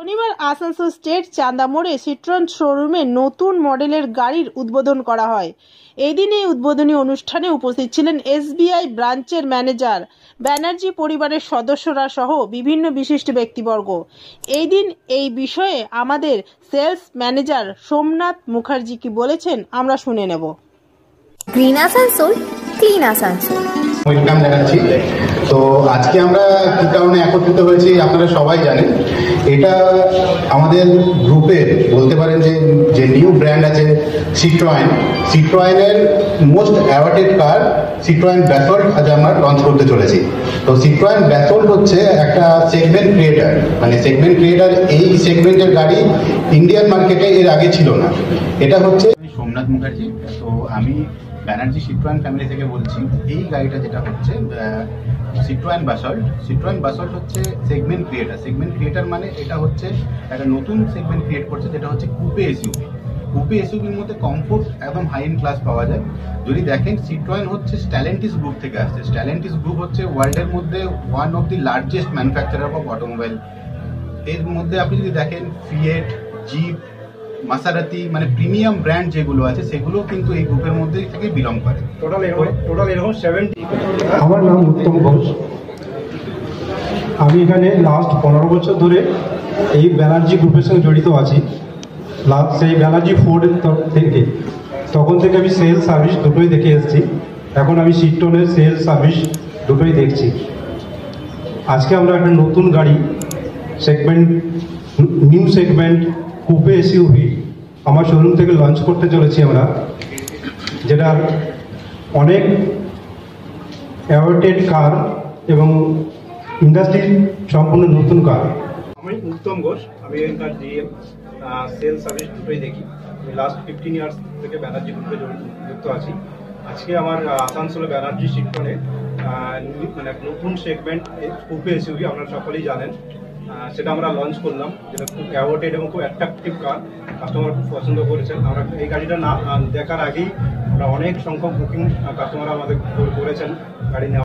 শনিবার আসানসোল স্টেট চান্দা মোড়ে সিট্রন শোরুমে নতুন মডেলের গাড়ির উদ্বোধন করা হয়। এই দিন এই উদ্বোধনী অনুষ্ঠানে উপস্থিত ছিলেন এসবিআই ব্রাঞ্চের ম্যানেজার, ব্যানার্জি পরিবারের সদস্যরা সহ বিভিন্ন বিশিষ্ট ব্যক্তিবর্গ। এই দিন এই বিষয়ে আমাদের সেলস ম্যানেজার সোমনাথ মুখার্জি কি বলেছেন আমরা শুনে নেব। Green Asansol, clean Asansol. Welcome জানাচ্ছি। তো আজকে আমরা কি কারণে একত্রিত হয়েছি আপনারা সবাই জানেন। এটা আমাদের গ্রুপের বলতে পারেন যে নিউ ব্র্যান্ড আছে সিট্রয়েনের মোস্ট অ্যাওয়ার্ডেড কার সিট্রয়েন ব্যাসল্ট আজ আমরা লঞ্চ করতে চলেছি। তো সিট্রয়েন ব্যাসল্ট হচ্ছে একটা সেগমেন্ট ক্রিয়েটার, মানে সেগমেন্ট ক্রিয়েটার। এই সেগমেন্টের গাড়ি ইন্ডিয়ান মার্কেটে এর আগে ছিল না। এটা হচ্ছে সোমনাথ মুখার্জি। তো আমি ব্যানার্জি সিট্রয়েন ফ্যামিলি থেকে বলছি। এই গাড়িটা যেটা হচ্ছে সিট্রয়েন বাসল্ট হচ্ছে সেগমেন্ট ক্রিয়েটার মানে এটা হচ্ছে একটা নতুন সেগমেন্ট ক্রিয়েট করছে, যেটা হচ্ছে কুপে এসইউভির মধ্যে কমফোর্ট একদম হাই এন্ড ক্লাস পাওয়া যায়। যদি দেখেন সিট্রয়েন হচ্ছে স্ট্যালেন্টিস গ্রুপ থেকে আসছে। স্ট্যালেন্টিস গ্রুপ হচ্ছে ওয়ার্ল্ডের মধ্যে one of the largest manufacturer of automobile. এর মধ্যে আপনি যদি দেখেন ফিয়েট, জিপ, মাসারাতি, মানে প্রিমিয়াম ব্র্যান্ড যেগুলো আছে সেগুলো কিন্তু এই গ্রুপের মধ্যে থেকে বিলং করে। টোটাল এরকম 70। আমার নাম উত্তম ঘোষ। আমি এখানে লাস্ট 15 বছর ধরে এই ব্যানার্জি গ্রুপের সঙ্গে জড়িত আছি। সেই ব্যানার্জি ফোর্ডের তখন থেকে আমি সেলস সার্ভিস দুটোই দেখে এসেছি। এখন আমি সিট্রনের সেলস সার্ভিস দুটোই দেখছি। আজকে আমরা একটা নতুন গাড়ি নিউ সেগমেন্ট কুপে এসইউভি আমার শোরুম থেকে লঞ্চ করতে চলেছি আমরা, যেটা অনেক অ্যাওয়ার্ডেড কার এবং ইন্ডাস্ট্রির সম্পূর্ণ নতুন কার। আমি উত্তম ঘোষ। আমি এখানকার ডিএম, সেলস সার্ভিস দুটোই দেখি। আমি লাস্ট 15 ইয়ার্স থেকে ব্যানার্জি গ্রুপে যুক্ত আছি। আজকে আমার আসানসোলে ব্যানার্জি সিট্রনে মানে নতুন সেগমেন্ট কুপে এসইউভি আপনারা সকলেই জানেন, সেটা আমরা লঞ্চ করলাম, যেটা খুব অ্যাওয়ার্ডেড এবং খুব অ্যাট্রাকটিভ কার। কাস্টমার খুব পছন্দ করেছেন। আমরা এই গাড়িটা না দেখার আগেই আমরা অনেক সংখ্যক বুকিং কাস্টমার আমাদের করেছেন গাড়ি নেওয়ার।